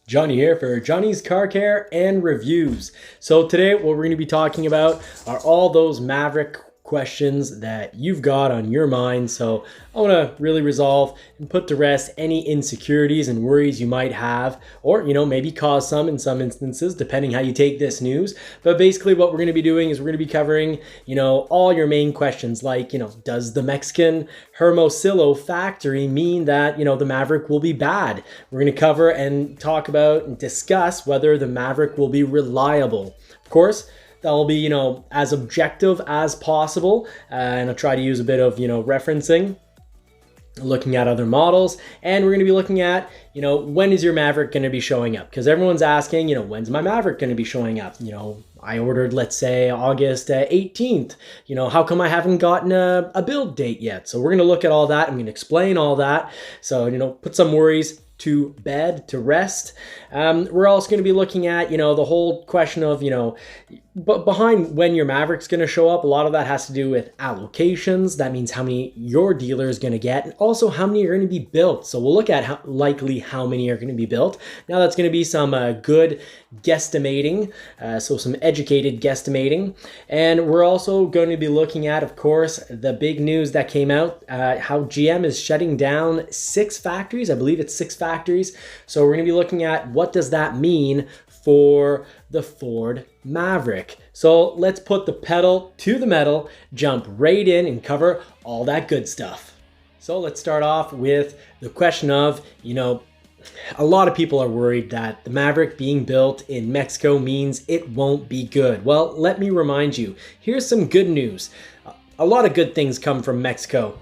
Johnny here for Johnny's Car Care and Reviews. So today what we're going to be talking about are all those Maverick questions that you've got on your mind. So I want to really resolve and put to rest any insecurities and worries you might have, or maybe cause some in some instances, depending how you take this news. But basically what we're going to be doing is we're going to be covering all your main questions, like does the Mexican Hermosillo factory mean that the Maverick will be bad? We're going to cover and talk about and discuss whether the Maverick will be reliable. Of course, that'll be, as objective as possible. And I'll try to use a bit of, referencing, looking at other models. And we're going to be looking at, when is your Maverick going to be showing up? Because everyone's asking, when's my Maverick going to be showing up? I ordered, let's say, August 18th. How come I haven't gotten a build date yet? So we're going to look at all that. I'm going to explain all that. So, put some worries to bed, to rest. We're also going to be looking at, the whole question of, but behind when your Maverick's going to show up, a lot of that has to do with allocations. That means how many your dealer is going to get, and also how many are going to be built. So we'll look at how many are going to be built. Now that's going to be some good guesstimating, so some educated guesstimating. And we're also going to be looking at, of course, the big news that came out, how GM is shutting down 6 factories. I believe it's 6 factories. So we're going to be looking at what does that mean for the Ford Maverick. So let's put the pedal to the metal, jump right in and cover all that good stuff. So let's start off with the question of, a lot of people are worried that the Maverick being built in Mexico means it won't be good. Well, let me remind you, here's some good news. A lot of good things come from Mexico,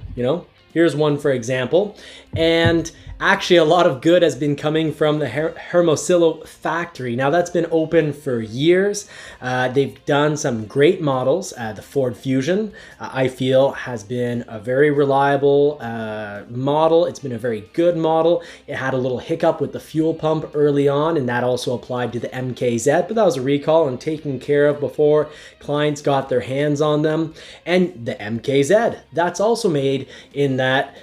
Here's one, for example. And actually, a lot of good has been coming from the Hermosillo factory. Now, that's been open for years. They've done some great models. The Ford Fusion, I feel, has been a very reliable model. It's been a very good model. It had a little hiccup with the fuel pump early on, and that also applied to the MKZ, but that was a recall and taken care of before clients got their hands on them. And the MKZ, that's also made in that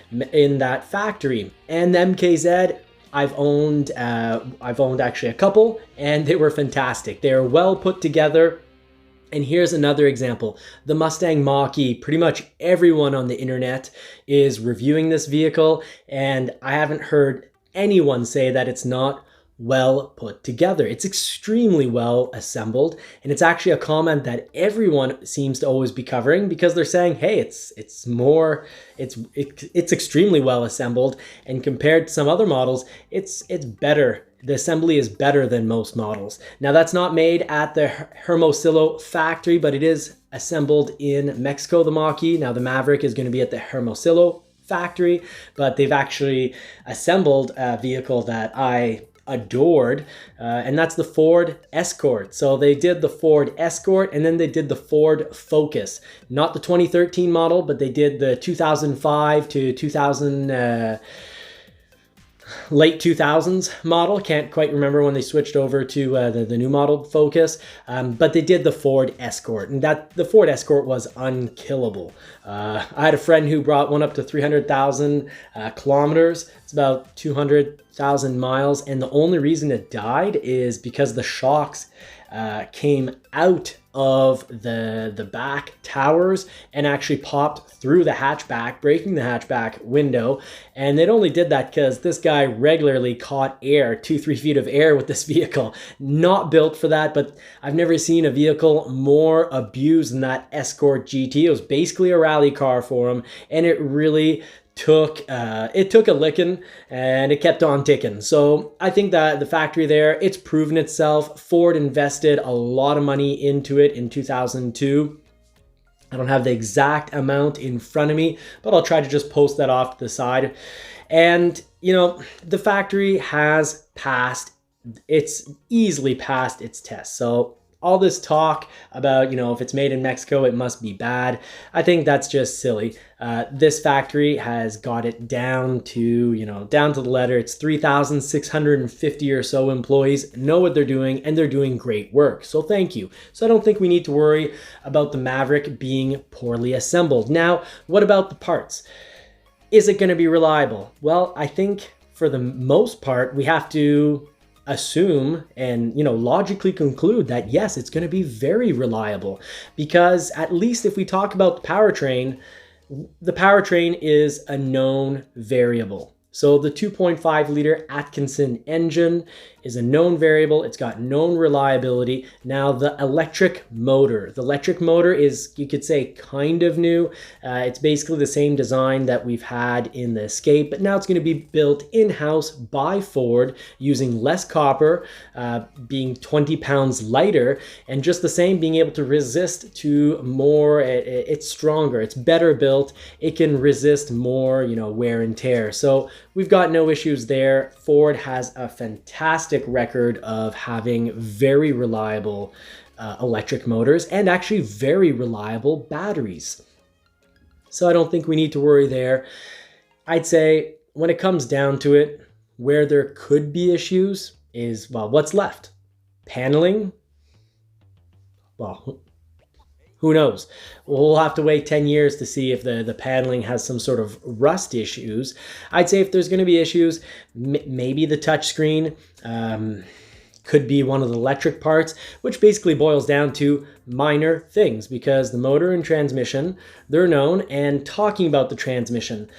factory. And the MKZ, I've owned actually a couple, and they were fantastic. They are well put together. And here's another example, the Mustang Mach E. Pretty much everyone on the internet is reviewing this vehicle, and I haven't heard anyone say that it's not well put together. It's extremely well assembled, and it's actually a comment that everyone seems to always be covering, because they're saying, hey, it's extremely well assembled, and compared to some other models, it's better. The assembly is better than most models. Now, that's not made at the Hermosillo factory, but it is assembled in Mexico, the Mach E. Now, the Maverick is going to be at the Hermosillo factory, but they've actually assembled a vehicle that I adored, and that's the Ford Escort. So they did the Ford Escort, and then they did the Ford Focus. Not the 2013 model, but they did the 2005 to 2000 late 2000s model. Can't quite remember when they switched over to the new model Focus, but they did the Ford Escort, and the Ford Escort was unkillable. I had a friend who brought one up to 300,000 kilometers. It's about 200,000 miles, and the only reason it died is because the shocks came out of the back towers and actually popped through the hatchback, breaking the hatchback window. And it only did that because this guy regularly caught air, 2-3 feet of air with this vehicle. Not built for that, but I've never seen a vehicle more abused than that Escort GT. It was basically a rally car for him, and it really took a licking, and it kept on ticking. So I think that the factory there, it's proven itself. Ford invested a lot of money into it in 2002. I don't have the exact amount in front of me, but I'll try to just post that off to the side. And the factory has passed, it's easily passed its test. So all this talk about, if it's made in Mexico, it must be bad, I think that's just silly. This factory has got it down to the letter. It's 3,650 or so employees, know what they're doing, and they're doing great work. So thank you. So I don't think we need to worry about the Maverick being poorly assembled. Now, what about the parts? Is it going to be reliable? Well, I think for the most part, we have to assume and logically conclude that yes, it's going to be very reliable, because at least if we talk about the powertrain is a known variable. So the 2.5 liter Atkinson engine is a known variable. It's got known reliability. Now the electric motor is, you could say, kind of new. It's basically the same design that we've had in the Escape, but now it's going to be built in-house by Ford using less copper, being 20 pounds lighter, and just the same, being able to resist to more. It's stronger, it's better built, it can resist more, wear and tear. So we've got no issues there. Ford has a fantastic record of having very reliable electric motors and actually very reliable batteries. So I don't think we need to worry there. I'd say when it comes down to it, where there could be issues is, well, what's left? Paneling? Well, who knows? We'll have to wait 10 years to see if the paneling has some sort of rust issues. I'd say if there's going to be issues, maybe the touchscreen could be one of the electric parts, which basically boils down to minor things, because the motor and transmission, they're known. And talking about the transmission,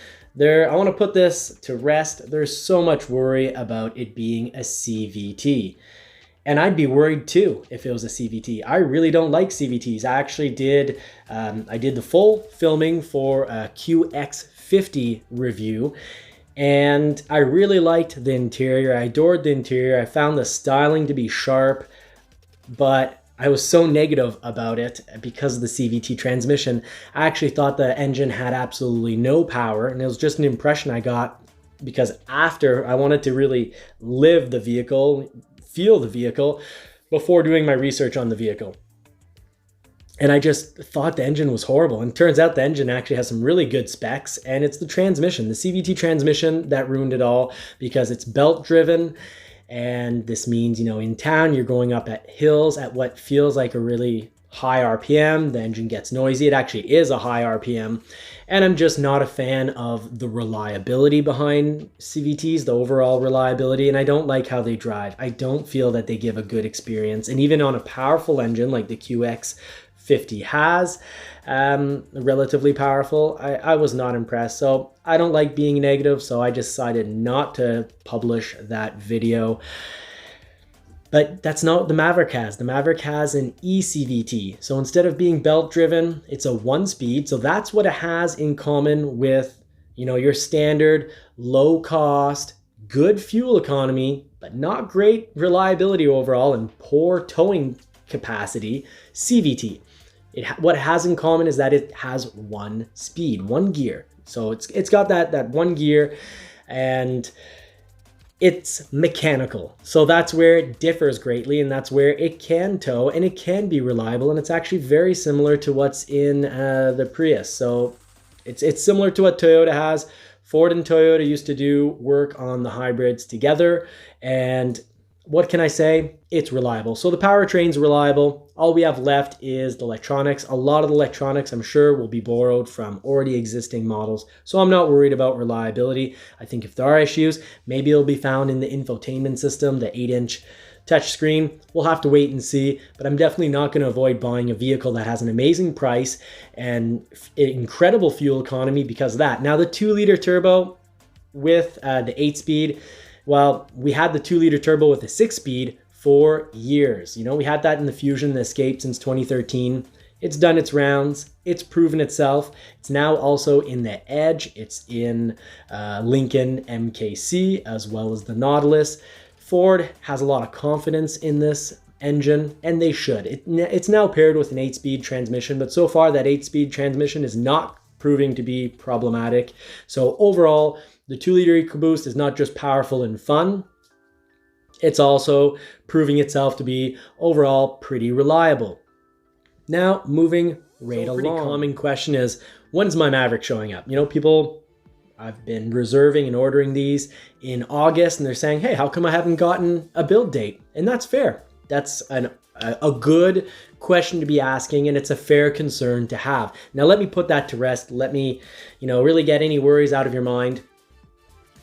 I want to put this to rest. There's so much worry about it being a CVT. And I'd be worried too if it was a CVT. I really don't like CVTs. I actually did the full filming for a QX50 review, and I really liked the interior. I adored the interior. I found the styling to be sharp, but I was so negative about it because of the CVT transmission. I actually thought the engine had absolutely no power, and it was just an impression I got because after I wanted to really live the vehicle, feel the vehicle, before doing my research on the vehicle. And I just thought the engine was horrible. And it turns out the engine actually has some really good specs, and it's the transmission, the CVT transmission, that ruined it all, because it's belt driven. And this means, in town, you're going up at hills at what feels like a really high RPM. The engine gets noisy. It actually is a high RPM. And I'm just not a fan of the reliability behind CVTs, the overall reliability. And I don't like how they drive. I don't feel that they give a good experience. And even on a powerful engine like the QX50 has, relatively powerful, I was not impressed. So I don't like being negative. So I decided not to publish that video. But that's not what the Maverick has. The Maverick has an eCVT. So instead of being belt driven, it's a 1-speed. So that's what it has in common with, your standard low cost, good fuel economy, but not great reliability overall and poor towing capacity CVT. What it has in common is that it has 1 speed, 1 gear. So it's got that 1 gear, and it's mechanical. So that's where it differs greatly, and that's where it can tow and it can be reliable, and it's actually very similar to what's in the Prius. So it's similar to what Toyota has. Ford and Toyota used to do work on the hybrids together, and what can I say? It's reliable. So the powertrain's reliable. All we have left is the electronics. A lot of the electronics, I'm sure, will be borrowed from already existing models. So I'm not worried about reliability. I think if there are issues, maybe it'll be found in the infotainment system, the 8-inch touchscreen. We'll have to wait and see, but I'm definitely not going to avoid buying a vehicle that has an amazing price and incredible fuel economy because of that. Now the 2-liter turbo with the 8-speed, well, we had the 2-liter turbo with a 6-speed for years. We had that in the Fusion, the Escape, since 2013. It's done its rounds. It's proven itself. It's now also in the Edge. It's in Lincoln MKC as well as the Nautilus. Ford has a lot of confidence in this engine, and they should. It's now paired with an 8-speed transmission, but so far that 8-speed transmission is not proving to be problematic. So overall, the 2-liter EcoBoost is not just powerful and fun, it's also proving itself to be overall pretty reliable. Now, moving right along. A pretty common question is, when's my Maverick showing up? People, I've been reserving and ordering these in August, and they're saying, hey, how come I haven't gotten a build date? And that's fair. That's a good question to be asking, and it's a fair concern to have. Now, let me put that to rest. Let me, really get any worries out of your mind.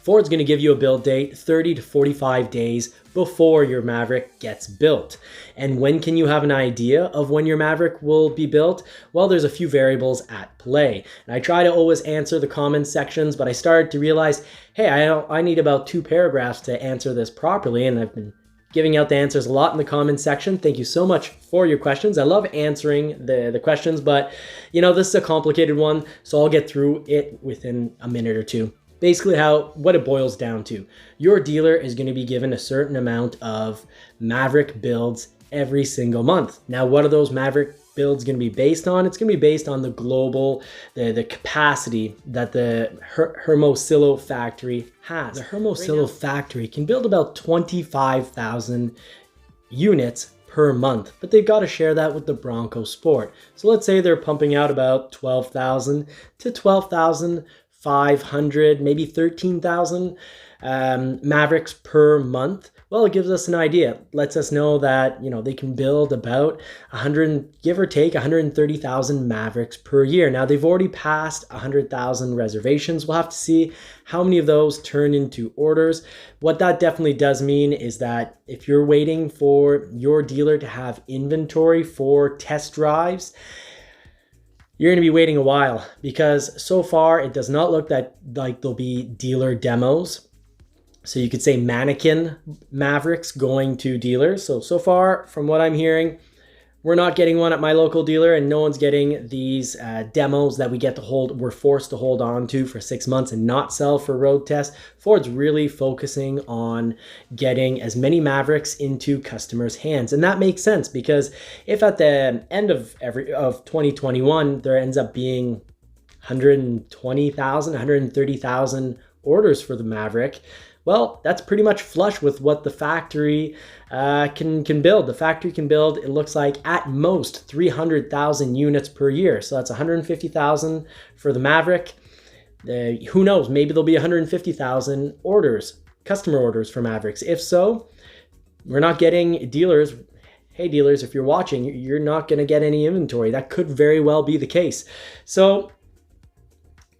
Ford's going to give you a build date 30 to 45 days before your Maverick gets built. And when can you have an idea of when your Maverick will be built? Well, there's a few variables at play. And I try to always answer the comment sections, but I started to realize, hey, I need about 2 paragraphs to answer this properly, and I've been giving out the answers a lot in the comment section. Thank you so much for your questions. I love answering the questions, but this is a complicated one, so I'll get through it within a minute or two. Basically what it boils down to. Your dealer is going to be given a certain amount of Maverick builds every single month. Now, what are those Maverick builds going to be based on? It's going to be based on the global, the capacity that the Hermosillo factory has. The Hermosillo factory can build about 25,000 units per month, but they've got to share that with the Bronco Sport. So let's say they're pumping out about 12,000 to 12,500, maybe 13,000 Mavericks per month. Well, it gives us an idea. Lets us know that, they can build about 100, give or take 130,000 Mavericks per year. Now, they've already passed 100,000 reservations. We'll have to see how many of those turn into orders. What that definitely does mean is that if you're waiting for your dealer to have inventory for test drives, you're going to be waiting a while, because so far it does not look like there'll be dealer demos. So you could say mannequin Mavericks going to dealers. So far, from what I'm hearing, we're not getting one at my local dealer, and no one's getting these demos that we're forced to hold on to for 6 months and not sell for road tests. Ford's really focusing on getting as many Mavericks into customers' hands. And that makes sense, because if at the end of 2021, there ends up being 120,000, 130,000 orders for the Maverick, well, that's pretty much flush with what the factory can build. The factory can build, it looks like, at most 300,000 units per year. So that's 150,000 for the Maverick. Who knows? Maybe there'll be 150,000 orders, customer orders for Mavericks. If so, we're not getting dealers. Hey, dealers, if you're watching, you're not going to get any inventory. That could very well be the case. So,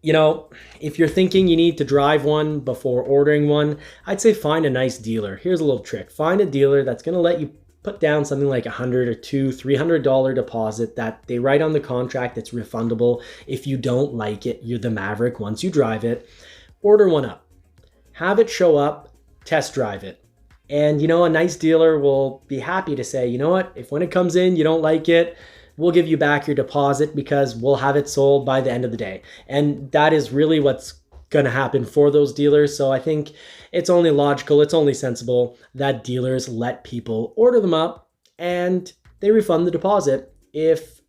if you're thinking you need to drive one before ordering one, I'd say find a nice dealer. Here's a little trick. Find a dealer that's going to let you put down something like $100 or $300 deposit that they write on the contract that's refundable. If you don't like it, you're the Maverick once you drive it. Order one up. Have it show up, test drive it. And, a nice dealer will be happy to say, if when it comes in, you don't like it, we'll give you back your deposit, because we'll have it sold by the end of the day. And that is really what's going to happen for those dealers. So I think it's only logical, it's only sensible that dealers let people order them up and they refund the deposit if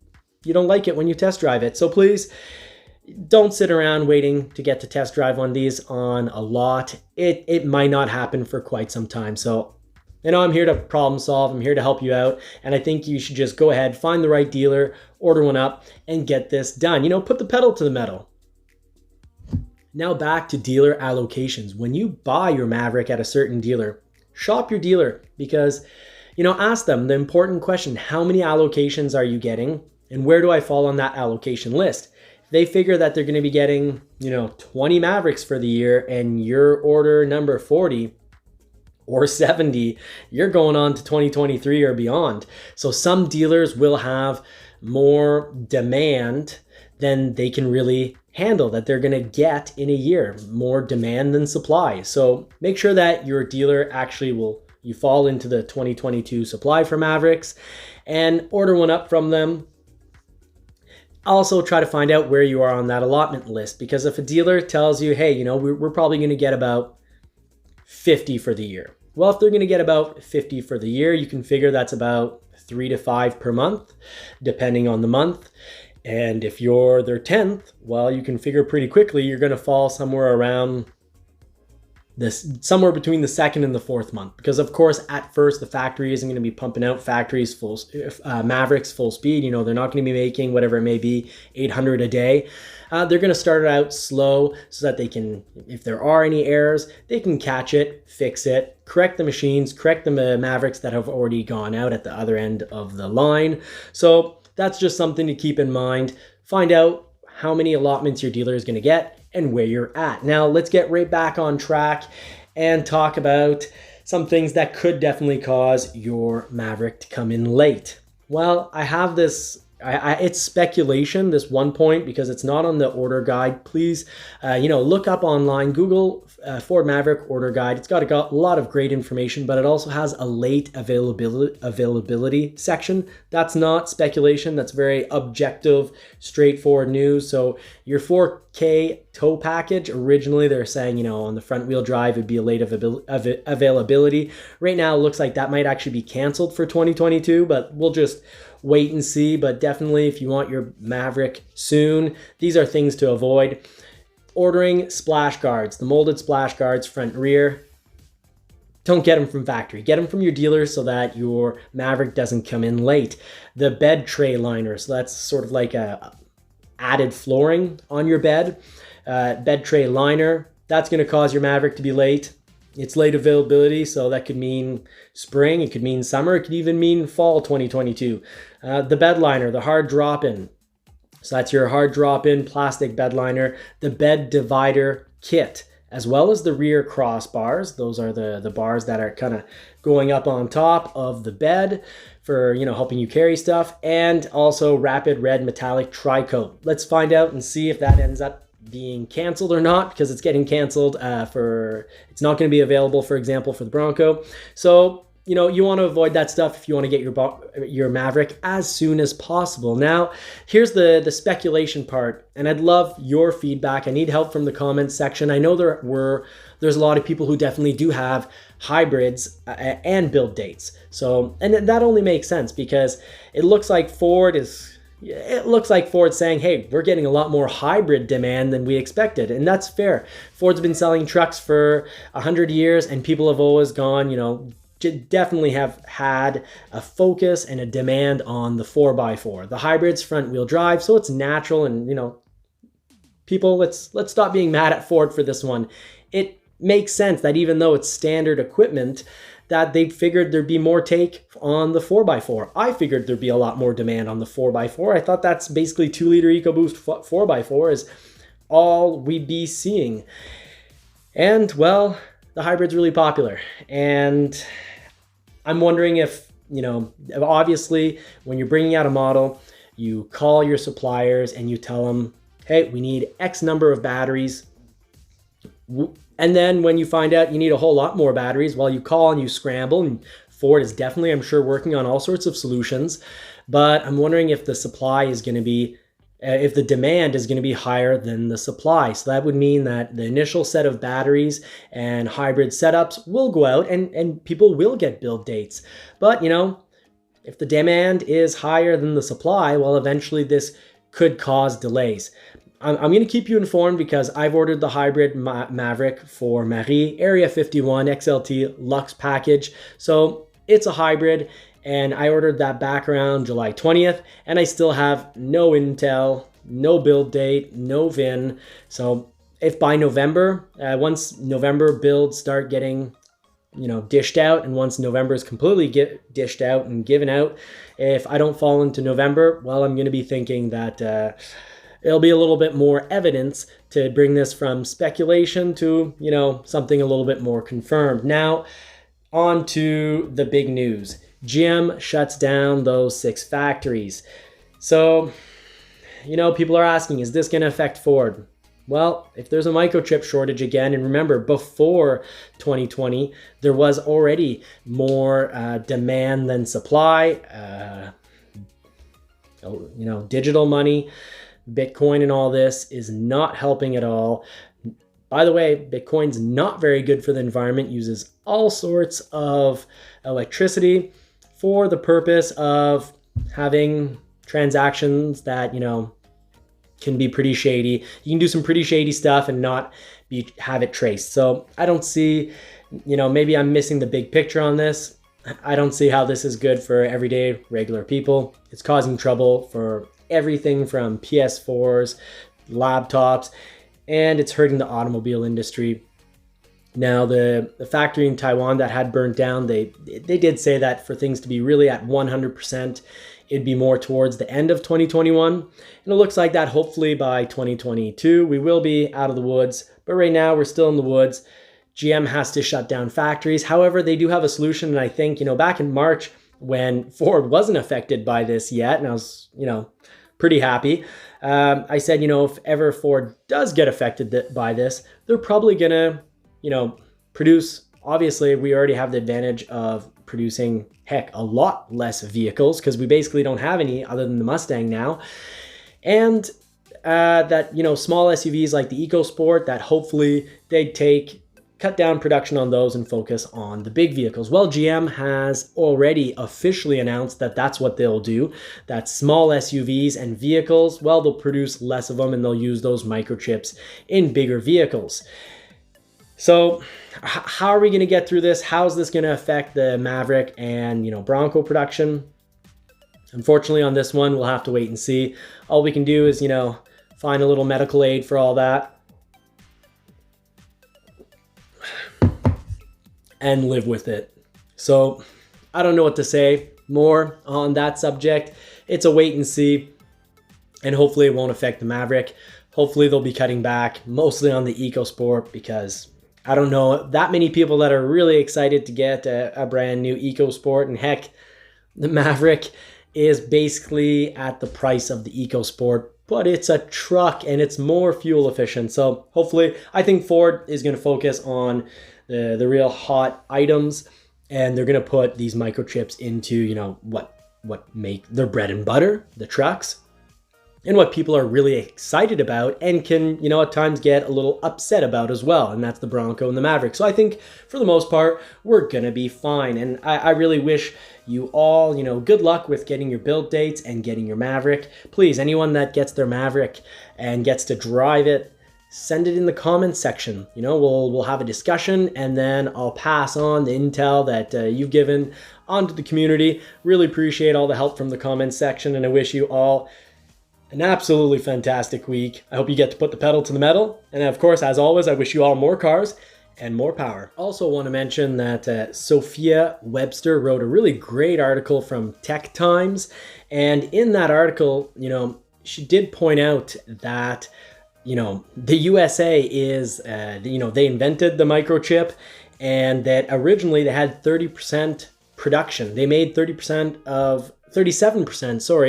you don't like it when you test drive it. So please don't sit around waiting to get to test drive one of these on a lot. It might not happen for quite some time. So I'm here to problem solve. I'm here to help you out. And I think you should just go ahead, find the right dealer, order one up, and get this done. Put the pedal to the metal. Now back to dealer allocations. When you buy your Maverick at a certain dealer, shop your dealer, because, ask them the important question: how many allocations are you getting? And where do I fall on that allocation list? If they figure that they're going to be getting, 20 Mavericks for the year, and your order number 40, or 70, you're going on to 2023 or beyond. So some dealers will have more demand than they can really handle, that they're going to get in a year, more demand than supply. So make sure that your dealer actually you fall into the 2022 supply for Mavericks, and order one up from them. Also try to find out where you are on that allotment list, because if a dealer tells you, hey, we're probably going to get about 50 for the year. Well, if they're going to get about 50 for the year, you can figure that's about 3 to 5 per month, depending on the month. And if you're their 10th, well, you can figure pretty quickly you're going to fall somewhere around somewhere between the 2nd and the 4th month. Because of course, at first, the factory isn't going to be pumping out Mavericks full speed. They're not going to be making whatever it may be, 800 a day. They're going to start it out slow so that they can, if there are any errors, they can catch it, fix it, correct the machines, correct the Mavericks that have already gone out at the other end of the line. So that's just something to keep in mind. Find out how many allotments your dealer is going to get. and where you're at. Now let's get right back on track and talk about some things that could definitely cause your Maverick to come in late. Well, I have this, it's speculation, this one point, because it's not on the order guide. Please, look up online, Google Ford Maverick order guide. It's got a lot of great information, but it also has a late availability section. That's not speculation. That's very objective, straightforward news. So your 4K tow package, originally they're saying, on the front wheel drive, it'd be a late availability. Right now, it looks like that might actually be canceled for 2022, but we'll just wait and see. But definitely, if you want your Maverick soon, these are things to avoid. Ordering splash guards, the molded splash guards, front and rear. Don't get them from factory. Get them from your dealer so that your Maverick doesn't come in late. The bed tray liner, so that's sort of like a added flooring on your bed. Bed tray liner, that's going to cause your Maverick to be late. It's late availability, so that could mean spring, it could mean summer, it could even mean fall 2022. The bed liner, the hard drop-in. So that's your hard drop-in plastic bed liner. The bed divider kit, as well as the rear crossbars. Those are the bars that are kind of going up on top of the bed for, helping you carry stuff. And also rapid red metallic tri-coat. Let's find out and see if that ends up being canceled or not, because it's getting canceled it's not going to be available, for example, for the Bronco. So you want to avoid that stuff if you want to get your Maverick as soon as possible. Now, here's the speculation part, and I'd love your feedback. I need help from the comments section. I know there's a lot of people who definitely do have hybrids and build dates. So, and that only makes sense because it looks like Ford's saying, hey, we're getting a lot more hybrid demand than we expected. And that's fair. Ford's been selling trucks for 100 years, and people have always gone, definitely have had a focus and a demand on the 4x4. The hybrid's front wheel drive, so it's natural. And, people, let's stop being mad at Ford for this one. It makes sense that even though it's standard equipment, that they figured there'd be more take on the 4x4. I figured there'd be a lot more demand on the 4x4. I thought that's basically 2-liter EcoBoost 4x4 is all we'd be seeing. And, well, the hybrid's really popular. And I'm wondering if, obviously, when you're bringing out a model, you call your suppliers and you tell them, hey, we need X number of batteries. And then when you find out you need a whole lot more batteries, well, you call and you scramble. And Ford is definitely, I'm sure, working on all sorts of solutions. But I'm wondering if the supply is going to be, if the demand is going to be higher than the supply. So that would mean that the initial set of batteries and hybrid setups will go out and people will get build dates. But, if the demand is higher than the supply, well, eventually this could cause delays. I'm going to keep you informed because I've ordered the hybrid Maverick for Mach E Area 51 XLT Lux package. So it's a hybrid, and I ordered that back around July 20th, and I still have no intel, no build date, no VIN. So if by November, once November builds start getting dished out, and once November is completely dished out and given out, if I don't fall into November, well, I'm going to be thinking that it'll be a little bit more evidence to bring this from speculation to, something a little bit more confirmed. Now, on to the big news. GM shuts down those 6 factories. So, people are asking, is this going to affect Ford? Well, if there's a microchip shortage again, and remember, before 2020, there was already more demand than supply, digital money, Bitcoin and all this is not helping at all. By the way, Bitcoin's not very good for the environment, uses all sorts of electricity for the purpose of having transactions that, can be pretty shady. You can do some pretty shady stuff and not have it traced. So I don't see, maybe I'm missing the big picture on this. I don't see how this is good for everyday regular people. It's causing trouble for everything from PS4s, laptops, and it's hurting the automobile industry. Now, the factory in Taiwan that had burnt down, they did say that for things to be really at 100% it'd be more towards the end of 2021. And it looks like that hopefully by 2022, we will be out of the woods. But right now we're still in the woods. GM has to shut down factories. However, they do have a solution. And I think, back in March when Ford wasn't affected by this yet, and I was, pretty happy. I said, if ever Ford does get affected by this, they're probably gonna, produce. Obviously, we already have the advantage of producing, heck, a lot less vehicles because we basically don't have any other than the Mustang now. And that, small SUVs like the EcoSport, that hopefully they'd cut down production on those and focus on the big vehicles. Well, GM has already officially announced that that's what they'll do, that small SUVs and vehicles, well, they'll produce less of them and they'll use those microchips in bigger vehicles. So how are we going to get through this? How is this going to affect the Maverick and, Bronco production? Unfortunately, on this one, we'll have to wait and see. All we can do is, find a little medical aid for all that and live with it. So I don't know what to say more on that subject. It's a wait and see, and hopefully it won't affect the Maverick. Hopefully they'll be cutting back mostly on the EcoSport, because I don't know that many people that are really excited to get a brand new EcoSport. And heck, the Maverick is basically at the price of the EcoSport, but it's a truck and it's more fuel efficient. So hopefully, I think Ford is going to focus on the real hot items, and they're going to put these microchips into, what make their bread and butter, the trucks, and what people are really excited about and can, at times get a little upset about as well. And that's the Bronco and the Maverick. So I think for the most part, we're going to be fine. And I really wish you all, good luck with getting your build dates and getting your Maverick. Please, anyone that gets their Maverick and gets to drive it, send it in the comments section. We'll have a discussion, and then I'll pass on the intel that you've given onto the community. Really appreciate all the help from the comments section, and I wish you all an absolutely fantastic week. I hope you get to put the pedal to the metal. And of course, as always, I wish you all more cars and more power. Also want to mention that Sophia Webster wrote a really great article from Tech Times. And in that article, she did point out that the USA is, they invented the microchip, and that originally they had 30% production. They made 37%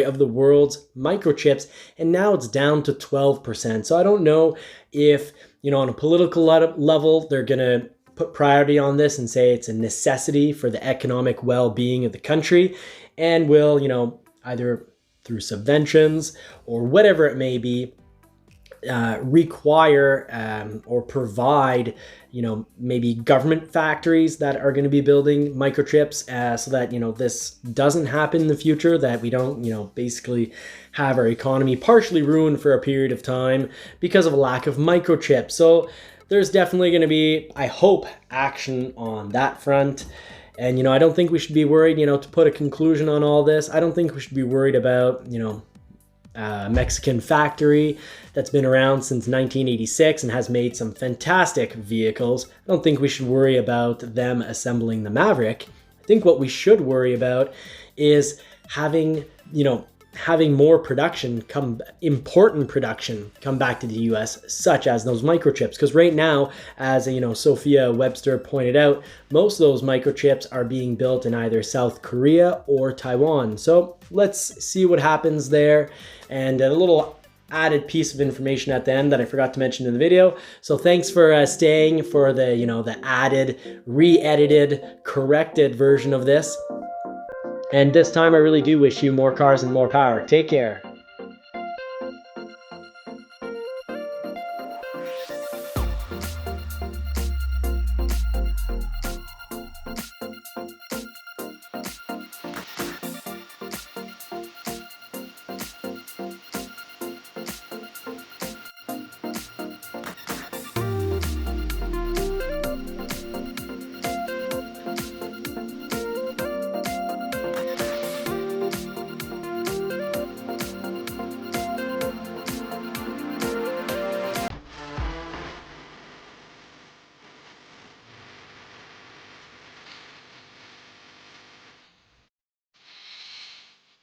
of the world's microchips, and now it's down to 12%. So I don't know if, on a political level, they're going to put priority on this and say it's a necessity for the economic well-being of the country, and will, either through subventions or whatever it may be, require or provide, maybe government factories that are going to be building microchips, so that, this doesn't happen in the future, that we don't, basically have our economy partially ruined for a period of time because of a lack of microchips. So there's definitely going to be, I hope, action on that front. And, I don't think we should be worried, to put a conclusion on all this, I don't think we should be worried about, Mexican factory that's been around since 1986 and has made some fantastic vehicles. I don't think we should worry about them assembling the Maverick. I think what we should worry about is having more production important production come back to the US, such as those microchips. Because right now, as Sophia Webster pointed out, most of those microchips are being built in either South Korea or Taiwan. So let's see what happens there. And a little added piece of information at the end that I forgot to mention in the video. So thanks for staying for the the added, re-edited, corrected version of this. And this time I really do wish you more cars and more power. Take care.